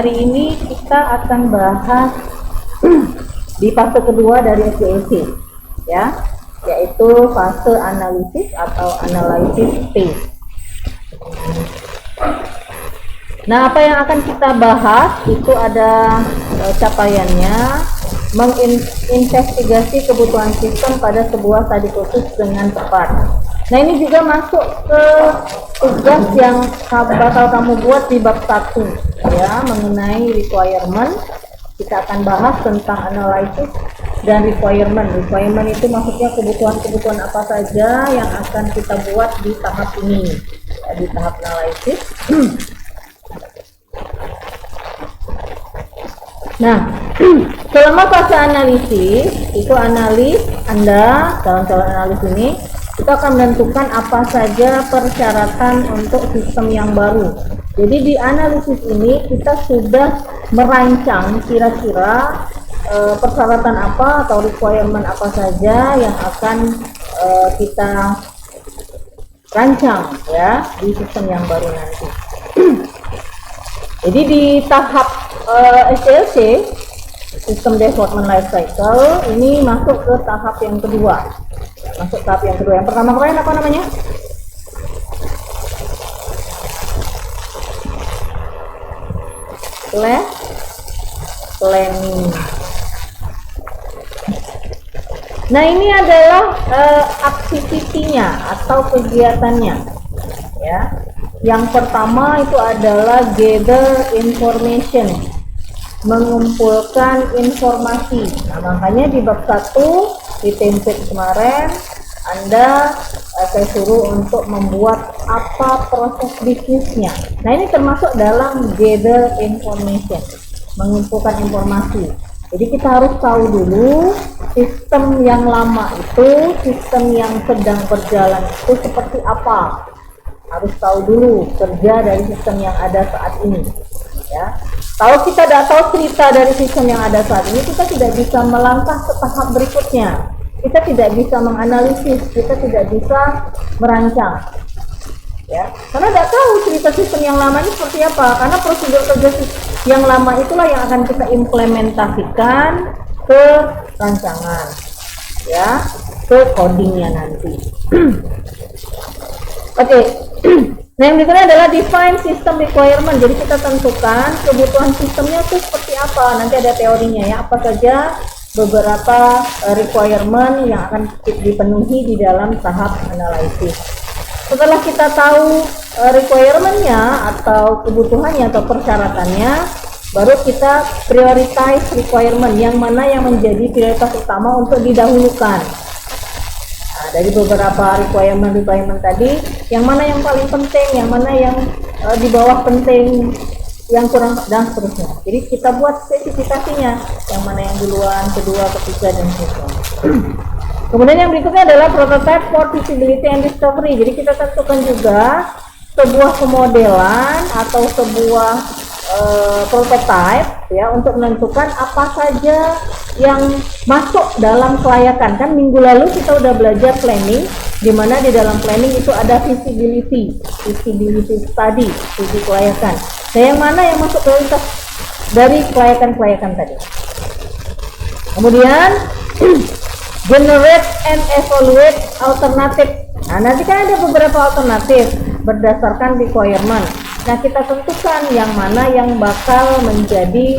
hari ini kita akan bahas di fase kedua dari SDLC, ya, yaitu fase analisis atau analysis phase. Nah, apa yang akan kita bahas itu ada capaiannya, menginvestigasi kebutuhan sistem pada sebuah study khusus dengan tepat. Nah, ini juga masuk ke tugas yang bakal kamu buat di bab 1, ya, mengenai requirement. Kita akan bahas tentang analysis dan requirement. Requirement itu maksudnya kebutuhan-kebutuhan apa saja yang akan kita buat di tahap ini, ya, di tahap analisis. Nah, selama fase analisis, itu analis Anda, calon-calon analis ini, kita akan menentukan apa saja persyaratan untuk sistem yang baru. Jadi di analisis ini kita sudah merancang kira-kira persyaratan apa atau requirement apa saja yang akan kita rancang, ya, di sistem yang baru nanti. Jadi di tahap SDLC, System Development Life Cycle, ini masuk ke tahap yang kedua. Masuk tahap yang kedua. Yang pertama kemarin apa namanya? Planning. Nah, ini adalah aktivitinya atau kegiatannya, ya. Yang pertama itu adalah gather information, mengumpulkan informasi. Nah, makanya di bab 1 di template kemarin saya suruh untuk membuat apa proses bisnisnya. Nah, ini termasuk dalam gather information, mengumpulkan informasi. Jadi kita harus tahu dulu sistem yang lama itu, sistem yang sedang berjalan itu seperti apa. Harus tahu dulu kerja dari sistem yang ada saat ini, ya. Kalau kita tidak tahu cerita dari sistem yang ada saat ini, kita tidak bisa melangkah ke tahap berikutnya. Kita tidak bisa menganalisis, kita tidak bisa merancang, ya. Karena tidak tahu cerita sistem yang lama ini seperti apa. Karena prosedur kerja yang lama itulah yang akan kita implementasikan ke rancangan, ya, ke codingnya nanti. Oke. Nah, yang berikutnya adalah define system requirement. Jadi kita tentukan kebutuhan sistemnya itu seperti apa. Nanti ada teorinya, ya, apa saja beberapa requirement yang akan dipenuhi di dalam tahap analisis. Setelah kita tahu requirement-nya atau kebutuhannya atau persyaratannya, baru kita prioritize requirement, yang mana yang menjadi prioritas utama untuk didahulukan. Dari beberapa requirement tadi, yang mana yang paling penting, yang mana yang di bawah penting, yang kurang, dan seterusnya. Jadi kita buat spesifikasinya, yang mana yang duluan, kedua, ketiga, dan seterusnya. Kemudian yang berikutnya adalah prototype for feasibility and discovery. Jadi kita tentukan juga sebuah pemodelan atau sebuah prototype, ya, untuk menentukan apa saja yang masuk dalam kelayakan. Kan minggu lalu kita udah belajar planning, di mana di dalam planning itu ada feasibility study, studi kelayakan. Nah, yang mana yang masuk prioritas dari kelayakan tadi. Kemudian generate and evaluate alternative. Nah, nanti kan ada beberapa alternatif berdasarkan requirement. Nah, kita tentukan yang mana yang bakal menjadi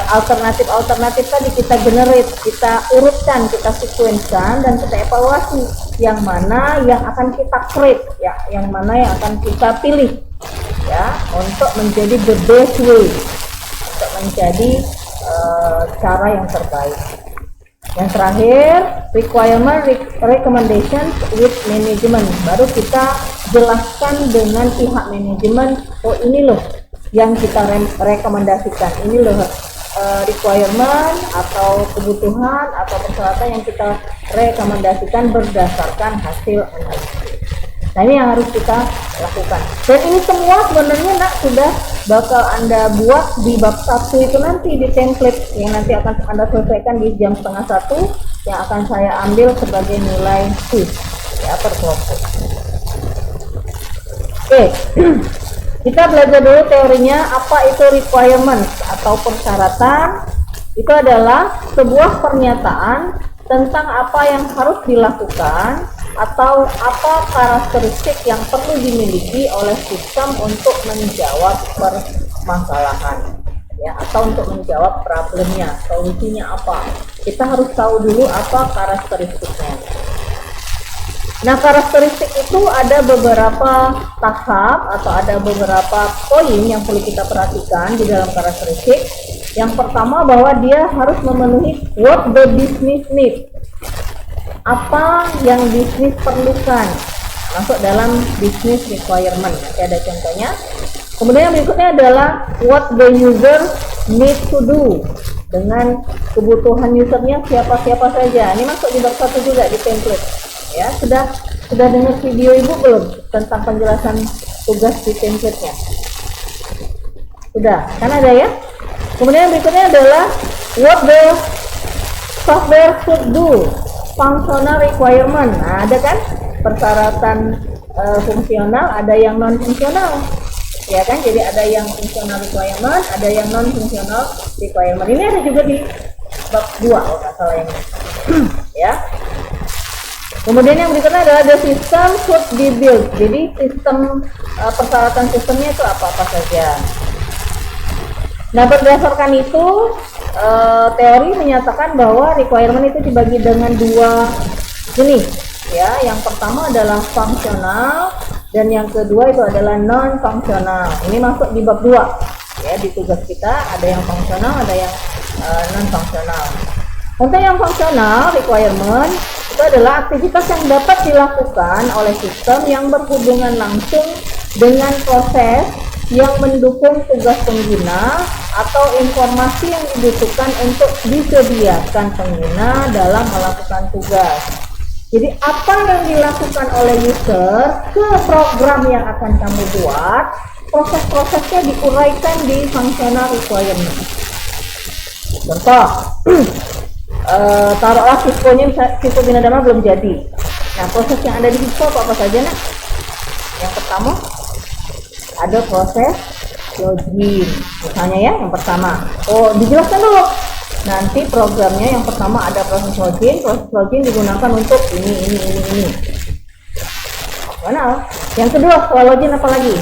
alternatif tadi, kita generate, kita urutkan, kita sequencekan, dan kita evaluasi yang mana yang akan kita create, ya, yang mana yang akan kita pilih, ya, untuk menjadi the best way, untuk menjadi cara yang terbaik. Yang terakhir, requirement recommendations with management. Baru kita jelaskan dengan pihak manajemen, oh ini loh yang kita rekomendasikan, ini loh requirement atau kebutuhan atau persyaratan yang kita rekomendasikan berdasarkan hasil analisis. Nah, ini yang harus kita lakukan. Dan ini semua sebenarnya sudah bakal Anda buat di bab 1 itu nanti di template yang nanti akan Anda selesaikan di jam 12:30, yang akan saya ambil sebagai nilai quiz, ya, per kelompok. Oke. Kita belajar dulu teorinya, apa itu requirements atau persyaratan. Itu adalah sebuah pernyataan tentang apa yang harus dilakukan atau apa karakteristik yang perlu dimiliki oleh sistem untuk menjawab permasalahan, ya, atau untuk menjawab problemnya, solusinya apa. Kita harus tahu dulu apa karakteristiknya. Nah, karakteristik itu ada beberapa tahap atau ada beberapa poin yang perlu kita perhatikan di dalam karakteristik. Yang pertama, bahwa dia harus memenuhi what the business need. Apa yang bisnis perlukan, masuk dalam business requirement. Nanti ada contohnya. Kemudian yang berikutnya adalah what the user need to do. Dengan kebutuhan usernya siapa-siapa saja. Ini masuk di bab 1 juga di template. Ya, sudah dengar video Ibu belum tentang penjelasan tugas di template-nya? Sudah, kan ada ya? Kemudian yang berikutnya adalah what the software should do, functional requirement. Nah, ada kan persyaratan fungsional, ada yang non fungsional, ya kan? Jadi ada yang fungsional requirement, ada yang non fungsional requirement. Ini ada juga di bab 2 kalau nggak salah yang ini. Ya. Kemudian yang berikutnya adalah the system should be built. Jadi sistem persyaratan sistemnya itu apa-apa saja. Nah, berdasarkan itu teori menyatakan bahwa requirement itu dibagi dengan 2 jenis, ya. Yang pertama adalah fungsional dan yang kedua itu adalah non fungsional. Ini masuk di bab 2, ya. Di tugas kita ada yang fungsional, ada yang non fungsional. Untuk yang fungsional requirement itu adalah aktivitas yang dapat dilakukan oleh sistem yang berhubungan langsung dengan proses yang mendukung tugas pengguna atau informasi yang dibutuhkan untuk disediakan pengguna dalam melakukan tugas. Jadi apa yang dilakukan oleh user ke program yang akan kamu buat, proses-prosesnya diuraikan di functional requirement. Contoh, taruhlah Cisco Binadama belum jadi. Nah, proses yang ada di Cisco apa saja, nak? Yang pertama ada proses login, misalnya ya, yang pertama. Oh, dijelaskan dulu. Nanti programnya yang pertama ada proses login digunakan untuk ini. Mana? Yang kedua setelah login apa lagi?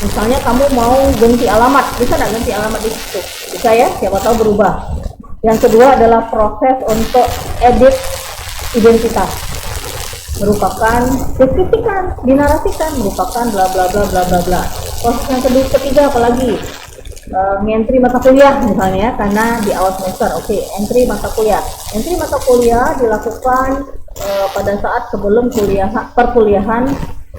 Misalnya kamu mau ganti alamat, bisa nggak ganti alamat di situ? Bisa ya, siapa tahu berubah. Yang kedua adalah proses untuk edit identitas, merupakan deskripsikan, dinarasikan, merupakan bla bla bla bla bla bla. Proses yang ketiga apalagi? Entry mata kuliah misalnya, karena di awal semester. Oke, entry mata kuliah. Entry mata kuliah dilakukan pada saat sebelum perkuliahan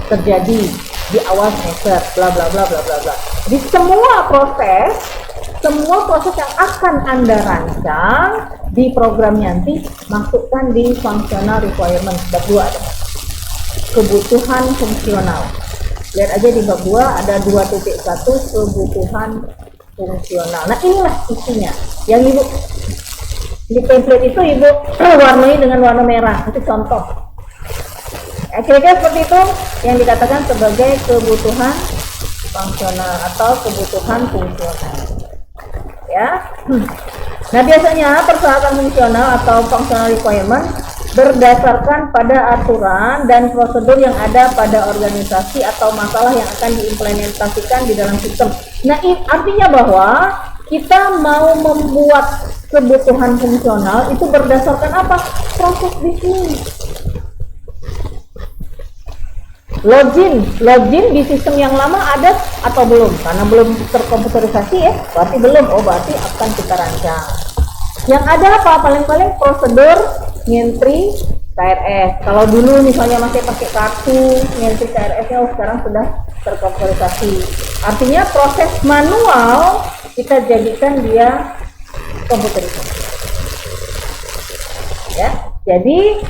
terjadi di awal semester, bla bla bla bla bla bla. Di semua proses yang akan Anda rancang di program nanti, masukkan di functional requirement. Bab 2 ada kebutuhan fungsional. Lihat aja di bab 2 ada 2.1 kebutuhan fungsional. Nah, inilah isinya. Yang Ibu di template itu Ibu warnai dengan warna merah. Itu contoh. Kira-kira seperti itu yang dikatakan sebagai kebutuhan fungsional atau kebutuhan fungsional. Ya. Nah, biasanya persyaratan fungsional atau functional requirement berdasarkan pada aturan dan prosedur yang ada pada organisasi atau masalah yang akan diimplementasikan di dalam sistem. Nah, artinya bahwa kita mau membuat kebutuhan fungsional itu berdasarkan apa? Proses bisnis. Login di sistem yang lama ada atau belum? Karena belum terkomputerisasi ya, berarti belum. Oh, berarti akan kita rancang. Yang ada apa? Paling-paling prosedur ngentri KRS. Kalau dulu misalnya masih pakai kartu ngentri KRS-nya, sekarang sudah terkomputerisasi. Artinya proses manual kita jadikan dia komputerisasi. Ya, jadi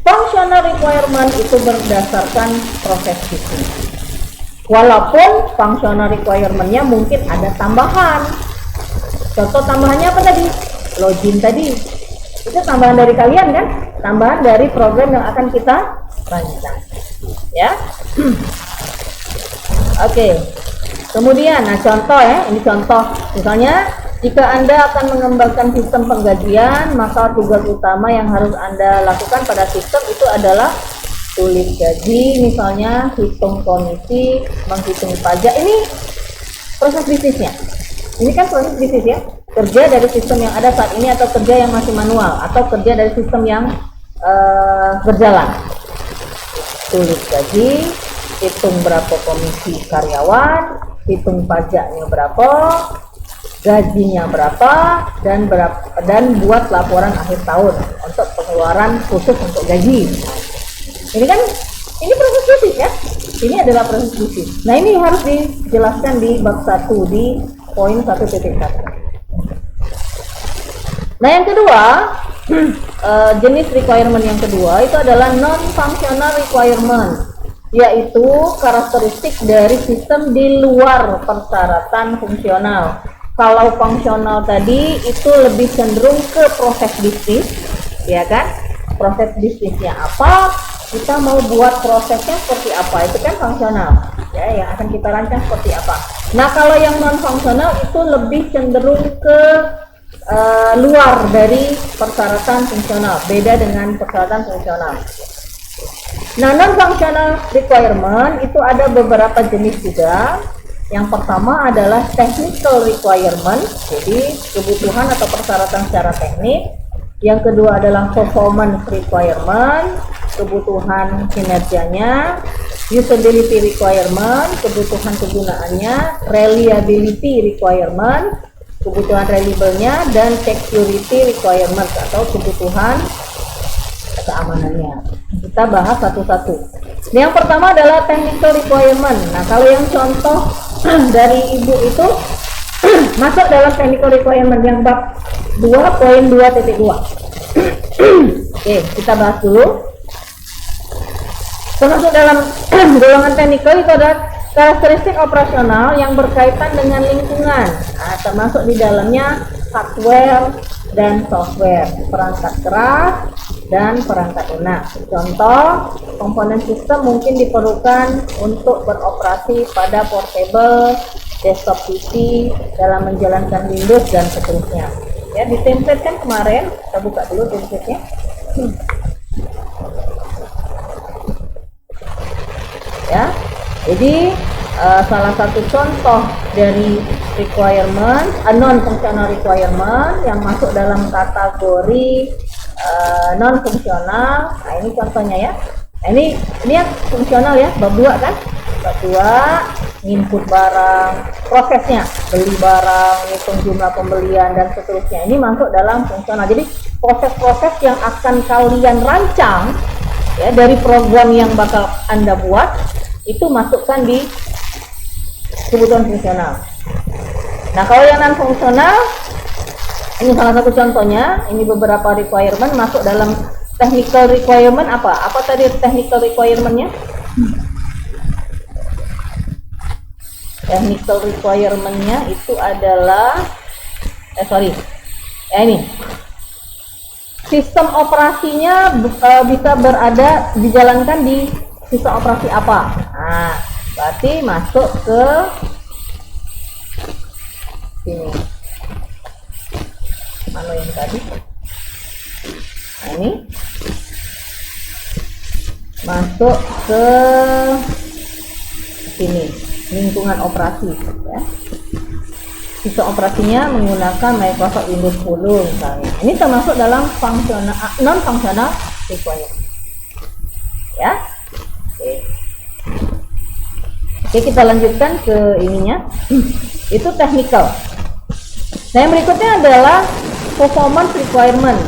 functional requirement itu berdasarkan proses bisnis. Walaupun functional requirement-nya mungkin ada tambahan. Contoh tambahannya apa tadi? Login tadi. Itu tambahan dari kalian kan? Tambahan dari program yang akan kita rancang. Ya. Oke. Kemudian, nah contoh ya, ini contoh. Misalnya, jika Anda akan mengembangkan sistem penggajian, maka tugas utama yang harus Anda lakukan pada sistem itu adalah tulis gaji, misalnya hitung komisi, menghitung pajak. Ini proses bisnisnya. Ini kan proses bisnis ya. Kerja dari sistem yang ada saat ini atau kerja yang masih manual atau kerja dari sistem yang berjalan. Tulis gaji, hitung berapa komisi karyawan, hitung pajaknya berapa, gajinya berapa, dan buat laporan akhir tahun untuk pengeluaran khusus untuk gaji. Ini kan ini proses bisnis ya. Ini adalah proses bisnis. Nah, ini harus dijelaskan di bab 1 di poin 1.1. Nah, yang kedua, jenis requirement yang kedua itu adalah non-functional requirement, yaitu karakteristik dari sistem di luar persyaratan fungsional. Kalau fungsional tadi itu lebih cenderung ke proses bisnis, ya kan? Proses bisnisnya apa? Kita mau buat prosesnya seperti apa? Itu kan fungsional, ya, yang akan kita rancang seperti apa. Nah, kalau yang non fungsional itu lebih cenderung ke luar dari persyaratan fungsional, beda dengan persyaratan fungsional. Nah, non-functional requirement itu ada beberapa jenis juga. Yang pertama adalah technical requirement, jadi kebutuhan atau persyaratan secara teknik. Yang kedua adalah performance requirement, kebutuhan kinerjanya. Usability requirement, kebutuhan kegunaannya. Reliability requirement, kebutuhan reliable-nya. Dan security requirement atau kebutuhan keamanannya. Kita bahas satu-satu. Yang pertama adalah technical requirement. Nah, kalau yang contoh dari Ibu itu masuk dalam technical requirement yang bab 2.2.2. Oke, kita bahas dulu. Termasuk dalam golongan technical itu ada karakteristik operasional yang berkaitan dengan lingkungan. Nah, termasuk di dalamnya hardware dan software, perangkat keras dan perangkat lunak. Contoh, komponen sistem mungkin diperlukan untuk beroperasi pada portable, desktop PC, dalam menjalankan Windows dan seterusnya. Ya, di template kan kemarin, kita buka dulu template-nya. Ya, jadi salah satu contoh dari requirement, non-functional requirement yang masuk dalam kategori non-fungsional. Nah, ini contohnya ya. Nah, ini yang fungsional ya, bab 2 kan? Bab 2, input barang, prosesnya, beli barang, hitung jumlah pembelian dan seterusnya. Ini masuk dalam fungsional. Jadi proses-proses yang akan kalian rancang ya dari program yang bakal Anda buat itu masukkan di kebutuhan fungsional. Nah, kalau yang non fungsional, ini salah satu contohnya. Ini beberapa requirement masuk dalam technical requirement. Apa tadi technical requirement-nya? Technical requirement-nya itu adalah ini sistem operasinya bisa dijalankan di sistem operasi apa. Nah, berarti masuk ke sini. Mana yang tadi? Nah, ini masuk ke sini, lingkungan operasi ya. Sistem operasinya menggunakan Microsoft Windows 10 misalnya. Ini termasuk dalam fungsional, non fungsional requirement. Ya. Oke, kita lanjutkan ke ininya. Itu technical. Nah, yang berikutnya adalah performance requirement,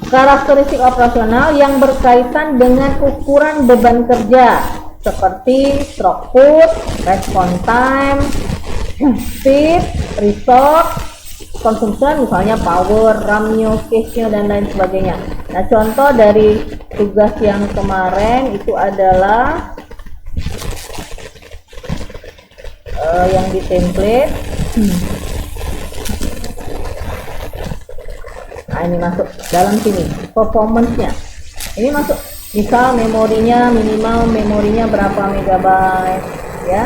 karakteristik operasional yang berkaitan dengan ukuran beban kerja seperti throughput, response time, speed, resource, consumption, misalnya power, RAM-nya, cache-nya, dan lain sebagainya. Nah, contoh dari tugas yang kemarin itu adalah yang di template. Nah, ini masuk dalam sini performance-nya. Ini masuk, misal memorinya minimal memorinya berapa megabyte ya,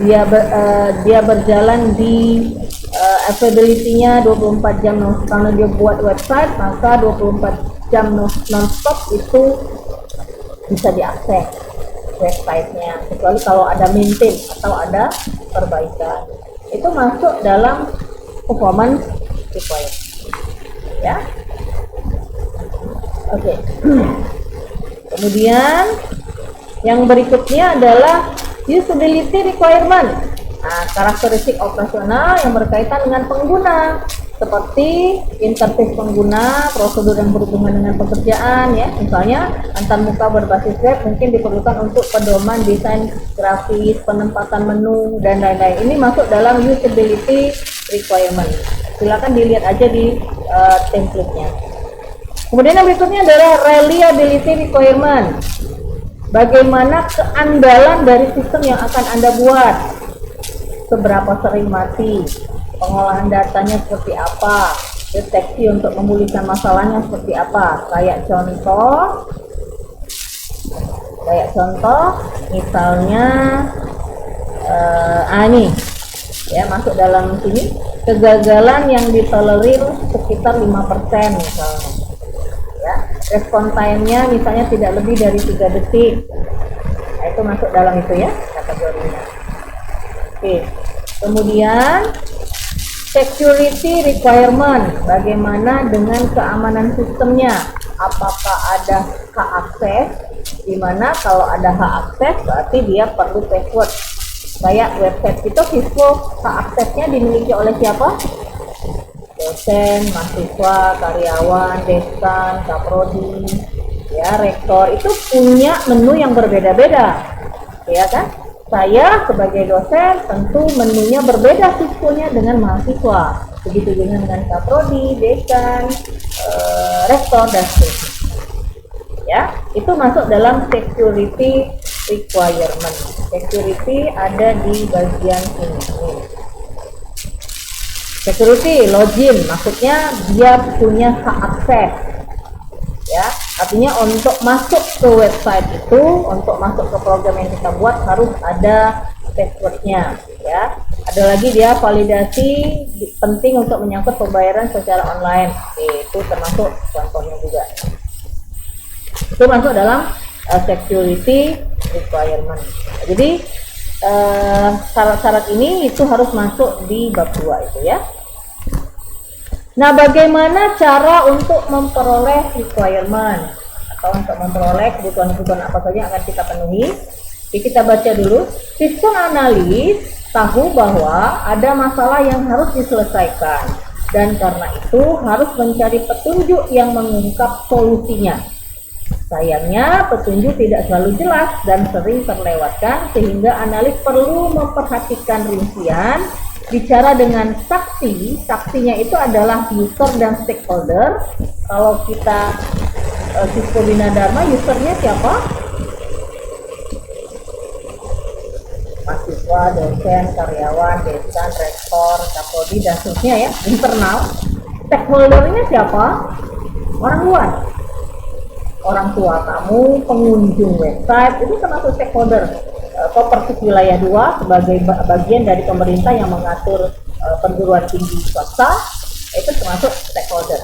dia berjalan di availability-nya 24 jam karena dia buat website, maka 24 jam non-stop itu bisa diakses websitenya, kecuali kalau ada maintain atau ada perbaikan. Itu masuk dalam performance requirement, ya. Oke. Kemudian yang berikutnya adalah usability requirement. Nah, karakteristik operasional yang berkaitan dengan pengguna, seperti interface pengguna, prosedur yang berhubungan dengan pekerjaan, ya. Misalnya antarmuka berbasis web mungkin diperlukan untuk pedoman desain grafis, penempatan menu, dan lain-lain. Ini masuk dalam usability requirement. Silakan dilihat aja di template-nya. Kemudian yang berikutnya adalah reliability requirement. Bagaimana keandalan dari sistem yang akan Anda buat? Seberapa sering mati? Pengolahan datanya seperti apa? Deteksi untuk memulihkan masalahnya seperti apa? Kayak contoh, misalnya, nih, ya, masuk dalam sini, kegagalan yang ditolerir sekitar 5% misalnya. Ya, respon time-nya misalnya tidak lebih dari 3 detik. Nah, itu masuk dalam itu, ya, kategorinya. Oke. Kemudian security requirement, bagaimana dengan keamanan sistemnya? Apakah ada hak akses? Dimana kalau ada hak akses berarti dia perlu password. Kayak website itu hak aksesnya dimiliki oleh siapa? Dosen, mahasiswa, karyawan, dekan, kaprodi, ya, rektor, itu punya menu yang berbeda-beda, ya kan? Saya sebagai dosen tentu menunya berbeda siswanya dengan mahasiswa, begitu juga dengan kaprodi, dekan, rektor, dan seterusnya. Ya, itu masuk dalam security requirement. Security ada di bagian ini. Security login, maksudnya dia punya hak akses, ya, artinya untuk masuk ke website itu, untuk masuk ke program yang kita buat harus ada passwordnya, ya. Ada lagi dia validasi penting untuk menyangkut pembayaran secara online. Oke, itu termasuk contohnya juga. Itu masuk dalam security requirement. Jadi syarat-syarat ini itu harus masuk di bab 2 itu, ya. Nah, bagaimana cara untuk memperoleh requirement atau untuk memperoleh kebutuhan-kebutuhan apa saja yang akan kita penuhi? Jadi kita baca dulu. Sistem analis tahu bahwa ada masalah yang harus diselesaikan dan karena itu harus mencari petunjuk yang mengungkap solusinya. Sayangnya, petunjuk tidak selalu jelas dan sering terlewatkan sehingga analis perlu memperhatikan rincian, bicara dengan saksi. Saksinya itu adalah user dan stakeholder. Kalau kita Sisco Bina Dharma, usernya siapa? Mahasiswa, dosen, karyawan, dekan, rektor, kaprodi, dan seterusnya, ya, internal. Stakeholdernya siapa? Orang luar. Orang tua kamu, pengunjung website, itu termasuk stakeholder. Koperasi wilayah 2 sebagai bagian dari pemerintah yang mengatur perguruan tinggi swasta, itu termasuk stakeholder,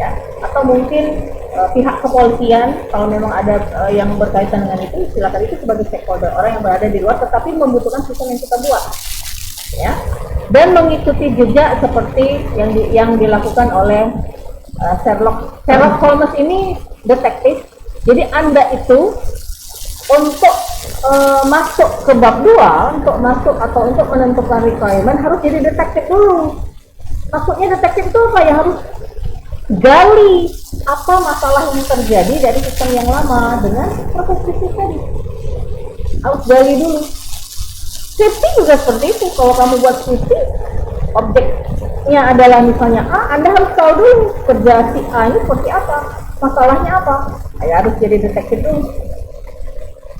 ya. Atau mungkin pihak kepolisian, kalau memang ada yang berkaitan dengan itu, silakan, itu sebagai stakeholder, orang yang berada di luar tetapi membutuhkan sistem yang kita buat, ya. Dan mengikuti jejak seperti yang dilakukan oleh Sherlock Holmes ini detektif. Jadi Anda itu untuk masuk ke bab 2, untuk masuk atau untuk menentukan requirement harus jadi detektif dulu. Maksudnya detektif itu apa? Ya, harus gali apa masalah yang terjadi dari sistem yang lama dengan proses bisnis tadi. Harus gali dulu. Safety juga seperti itu. Kalau kamu buat safety, objeknya adalah misalnya A, Anda harus tahu dulu kerja si A ini seperti apa, masalahnya apa. Ya, harus jadi detektif dulu,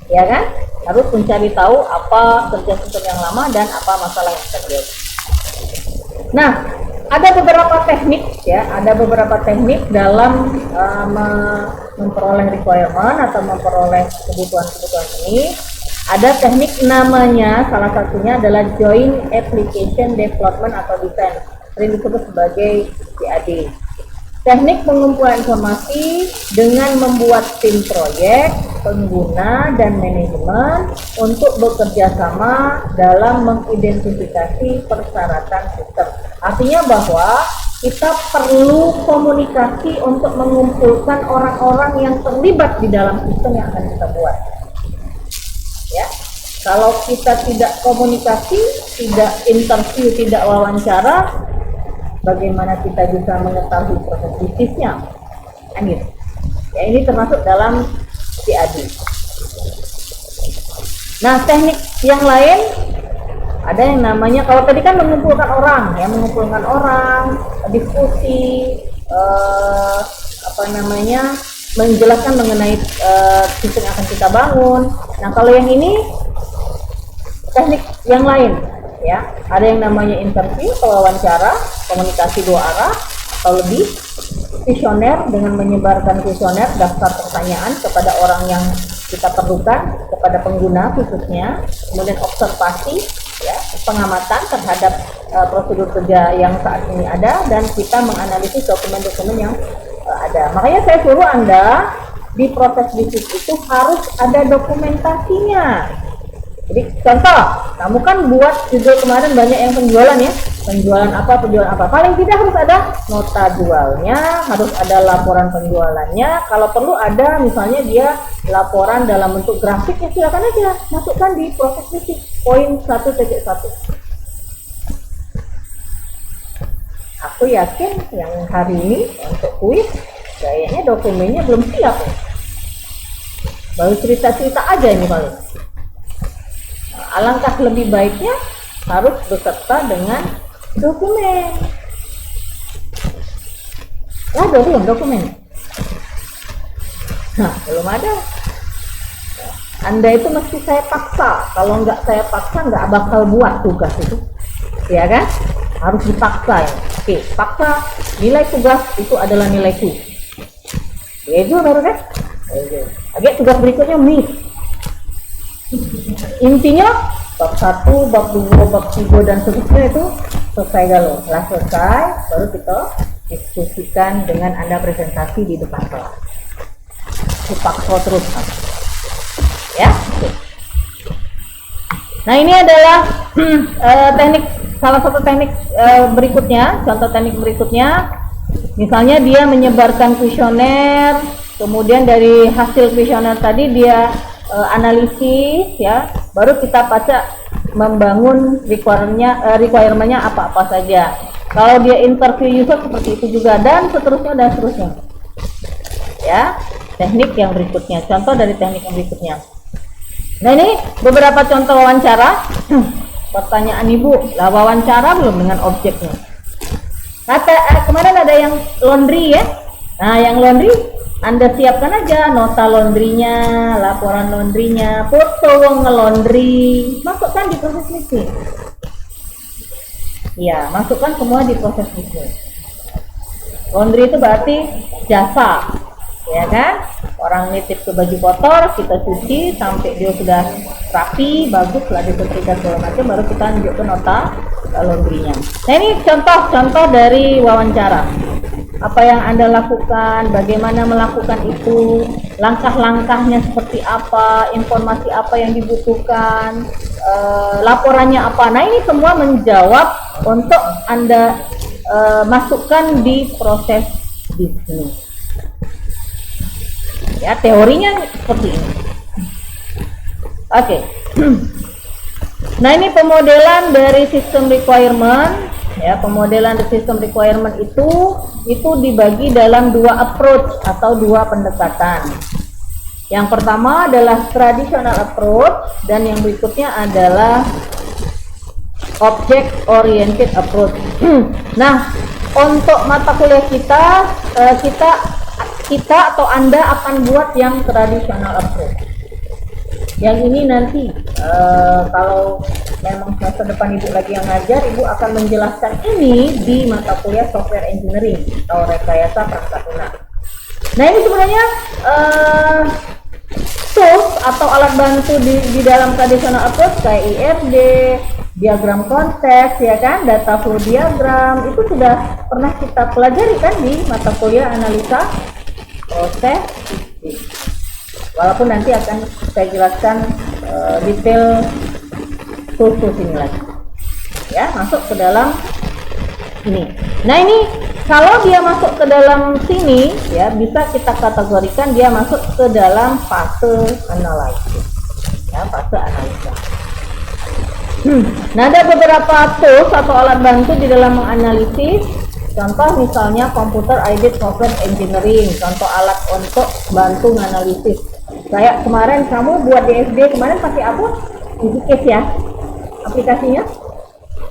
ya kan? Harus mencari tahu apa kerja sistem yang lama dan apa masalah yang terjadi. Nah, ada beberapa teknik, ya, ada beberapa teknik dalam memperoleh requirement atau memperoleh kebutuhan-kebutuhan ini. ada teknik namanya, salah satunya adalah Joint Application Development atau Design, sering disebut sebagai JAD. Teknik pengumpulan informasi dengan membuat tim proyek, pengguna, dan manajemen untuk bekerja sama dalam mengidentifikasi persyaratan sistem. Artinya bahwa kita perlu komunikasi untuk mengumpulkan orang-orang yang terlibat di dalam sistem yang akan kita buat. Ya, kalau kita tidak komunikasi, tidak interview, tidak wawancara, bagaimana kita bisa mengetahui proses bisnisnya? Gitu. Ya, ini termasuk dalam CAD. Nah, teknik yang lain ada yang namanya, kalau tadi kan mengumpulkan orang, ya, mengumpulkan orang, diskusi, menjelaskan mengenai sistem yang akan kita bangun. Nah, kalau yang ini teknik yang lain, ya, ada yang namanya interview atau wawancara, komunikasi dua arah atau lebih, kuesioner dengan menyebarkan kuesioner daftar pertanyaan kepada orang yang kita perlukan, kepada pengguna khususnya, kemudian observasi, ya, pengamatan terhadap prosedur kerja yang saat ini ada, dan kita menganalisis dokumen-dokumen yang ada. Makanya saya suruh Anda di proses bisnis itu harus ada dokumentasinya. Jadi contoh, kamu kan buat juga kemarin banyak yang penjualan, ya, penjualan apa, paling tidak harus ada nota jualnya, harus ada laporan penjualannya, kalau perlu ada misalnya dia laporan dalam bentuk grafik, ya silakan aja masukkan di proses bisnis poin 1.1. Aku yakin yang hari ini untuk kuis kayaknya dokumennya belum siap, ya. Baru cerita-cerita aja ini paling. Alangkah lebih baiknya harus beserta dengan dokumen. Ada belum dokumen? Nah, belum ada. Anda itu mesti saya paksa. Kalau nggak saya paksa, nggak bakal buat tugas itu, ya kan? Harus dipaksa, ya. Oke, paksa. Nilai tugas itu adalah nilai Q. Ya itu baru kan? Oke, tugas berikutnya MIS. Intinya bab 1, bab 2, bab 3 dan seterusnya itu selesai galau. Setelah selesai, baru kita diskusikan dengan Anda presentasi di depan kelas. Dipaksa terus, ya. Nah, ini adalah teknik, salah satu teknik berikutnya, contoh teknik berikutnya. Misalnya dia menyebarkan kuesioner, kemudian dari hasil kuesioner tadi dia analisis, ya, baru kita baca membangun requirement-nya apa-apa saja. Kalau dia interview user seperti itu juga, dan seterusnya dan seterusnya. Ya, teknik yang berikutnya, contoh dari teknik yang berikutnya. Nah, ini beberapa contoh wawancara. Pertanyaan Ibu, lah wawancara belum dengan objeknya? Kemarin ada yang laundry, ya. Nah, yang laundry Anda siapkan aja nota laundrynya, laporan laundrynya, foto wong nge-laundry, masukkan di proses bisnis. Ya, masukkan semua di proses bisnis. Laundry itu berarti jasa, ya kan? Orang nitip ke baju kotor, kita cuci sampai dia sudah rapi, bagus, setelah disetrika segala macam, baru kita tunjukkan nota laundrynya. Nah, ini contoh-contoh dari wawancara. Apa yang Anda lakukan, bagaimana melakukan itu, langkah-langkahnya seperti apa, informasi apa yang dibutuhkan, laporannya apa. Nah, ini semua menjawab untuk Anda masukkan di proses bisnis. Ya, teorinya seperti ini. Oke. Nah, ini pemodelan dari sistem requirement. Ya, pemodelan sistem requirement itu dibagi dalam dua approach atau dua pendekatan. Yang pertama adalah traditional approach, dan yang berikutnya adalah object oriented approach. Nah, untuk mata kuliah kita atau Anda akan buat yang traditional approach. Yang ini nanti kalau memang semester depan Ibu lagi yang ngajar, Ibu akan menjelaskan ini di mata kuliah software engineering atau rekayasa perangkat lunak. Nah, ini sebenarnya tools atau alat bantu di dalam traditional approach kayak IFD, diagram konteks, ya kan, data flow diagram, itu sudah pernah kita pelajari kan di mata kuliah analisa proses. Walaupun nanti akan saya jelaskan detail tools ini lagi. Ya, masuk ke dalam ini. Nah, ini kalau dia masuk ke dalam sini, ya bisa kita kategorikan dia masuk ke dalam fase analisis. Ya, fase analisa. Nah, ada beberapa tools atau alat bantu di dalam menganalisis. Contoh misalnya computer aided software engineering, contoh alat untuk bantu menganalisis. Kayak kemarin kamu buat di SD kemarin pakai apa? EasyCase ya, aplikasinya.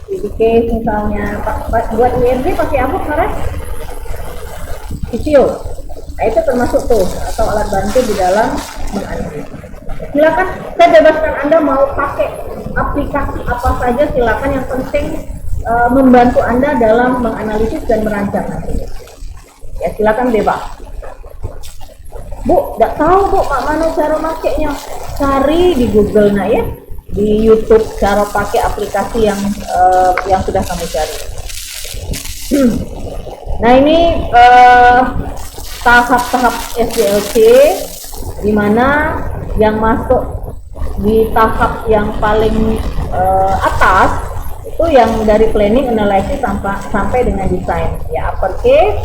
EasyCase misalnya, buat UMD pakai apa kemarin? Visio. Nah, itu termasuk tuh atau alat bantu di dalam menganalisis. Silakan, saya bebaskan Anda mau pakai aplikasi apa saja, silakan, yang penting membantu Anda dalam menganalisis dan merancang nanti. Ya, silakan bebas. Bu, nggak tahu Bu, mana cara makainya? Cari di Google, nah ya, di YouTube cara pakai aplikasi yang sudah kamu cari. Nah, ini tahap-tahap SDLC, di mana yang masuk di tahap yang paling atas itu yang dari planning, analysis sampai dengan desain. Ya, uppercase,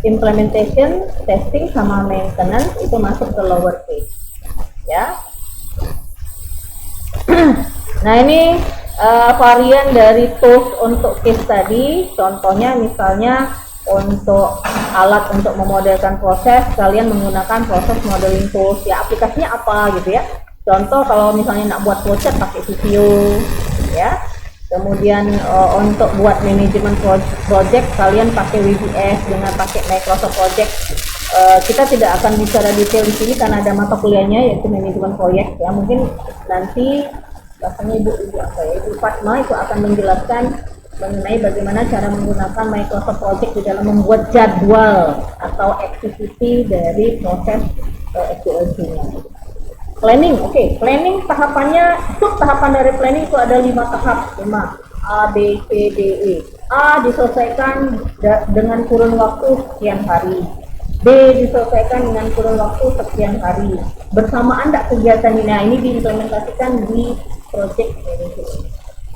implementation, testing, sama maintenance itu masuk ke lowercase. Ya. Nah, ini varian dari tools untuk case tadi. Contohnya misalnya untuk alat untuk memodelkan proses, kalian menggunakan proses modeling tools. Ya, aplikasinya apa gitu ya. Contoh kalau misalnya nak buat flowchart pakai Visio, ya. Kemudian untuk buat manajemen project kalian pakai WBS dengan pakai Microsoft Project. Kita tidak akan bicara detail di sini karena ada mata kuliahnya yaitu manajemen proyek ya. Mungkin nanti rasanya Ibu Fatma itu akan menjelaskan mengenai bagaimana cara menggunakan Microsoft Project di dalam membuat jadwal atau eksekusi dari proses SDLC-nya. Planning, oke. Planning tahapannya, tahapan dari planning itu ada 5 tahap, 5 A, B, C, D, E. A diselesaikan dengan kurun waktu sekian hari. B diselesaikan dengan kurun waktu sekian hari. Bersamaan tidak kegiatan ini? Nah, ini diimplementasikan di project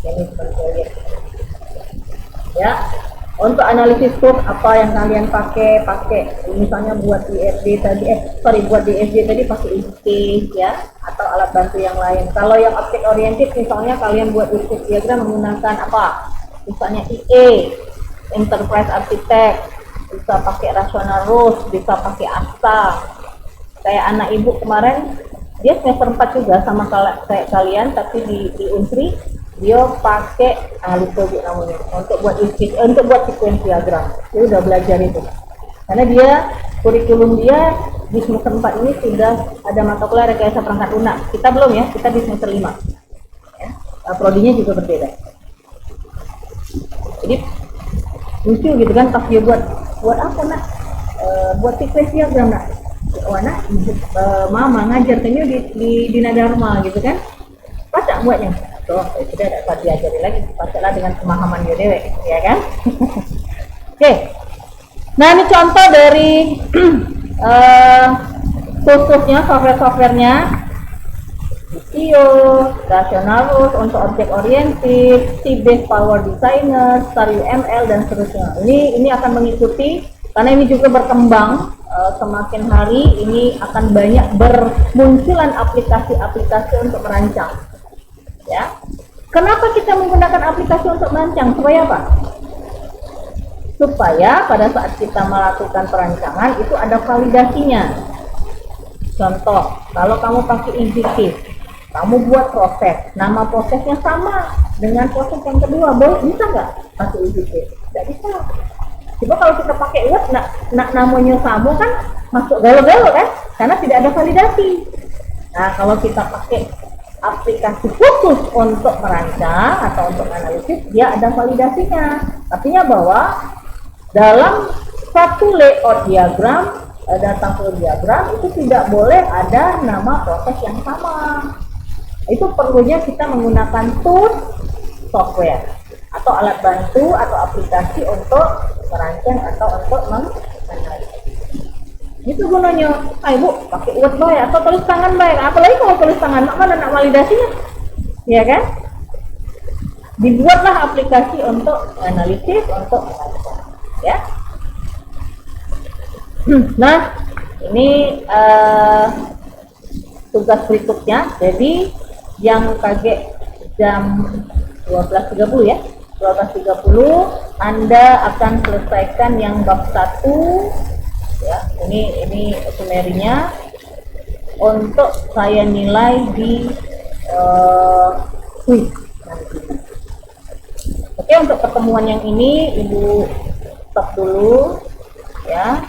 management project. Ya. Untuk analisis tools apa yang kalian pakai misalnya buat IFD tadi buat DSD tadi pakai EasyCase ya, atau alat bantu yang lain. Kalau yang object oriented misalnya kalian buat business diagram menggunakan apa? Misalnya IE, Enterprise Architect, bisa pakai Rational Rules, bisa pakai ASTA. Kayak anak ibu kemarin dia semester 4 juga sama kayak kalian, tapi di Unsri dia pakai lupa namanya untuk buat sequence diagram. Dia udah belajar itu karena dia kurikulum dia di semester 4 ini sudah ada mata kuliah rekayasa perangkat lunak. Kita belum ya, kita di semester 5 ya. Prodinya juga berbeda, jadi lucu gitu kan pas dia buat apa nak, buat sequence diagram nak, mama ngajar kayaknya di Nadharma gitu kan, pas tak buatnya. Sudah dapat diajari lagi, pastilah dengan pemahaman dia dewe, ya kan? Oke. Nah, ini contoh dari tools-nya, software-softwarenya. Visio, Rational Rules untuk object oriented, C-based Power Designer, Star UML dan seterusnya. Ini akan mengikuti karena ini juga berkembang. Semakin hari ini akan banyak bermunculan aplikasi-aplikasi untuk merancang. Ya, kenapa kita menggunakan aplikasi untuk merancang? Supaya apa? Supaya pada saat kita melakukan perancangan itu ada validasinya. Contoh, kalau kamu pakai EasyCase, kamu buat proses, nama prosesnya sama dengan proses yang kedua, boleh bisa nggak pakai EasyCase? Nggak bisa. Coba kalau kita pakai Word, namanya sama kan masuk galau-galau kan? Karena tidak ada validasi. Nah, kalau kita pakai aplikasi khusus untuk merancang atau untuk analisis, dia ada validasinya. Artinya bahwa dalam satu layout diagram data flow diagram itu tidak boleh ada nama proses yang sama. Itu perlunya kita menggunakan tools software atau alat bantu atau aplikasi untuk merancang atau untuk menganalisis. Itu gunanya. Ibu pakai word baik atau tulis tangan baik. Apalagi kalau tulis tangan, mana nak validasinya? Ya kan? Dibuatlah aplikasi untuk analisis, untuk merancang. Ya. Nah, ini tugas berikutnya. Jadi yang kaget jam 12.30 ya. 12.30 Anda akan selesaikan yang bab 1 ya. Ini summary-nya untuk saya nilai di quiz nanti. Oke, untuk pertemuan yang ini Ibu stop dulu ya.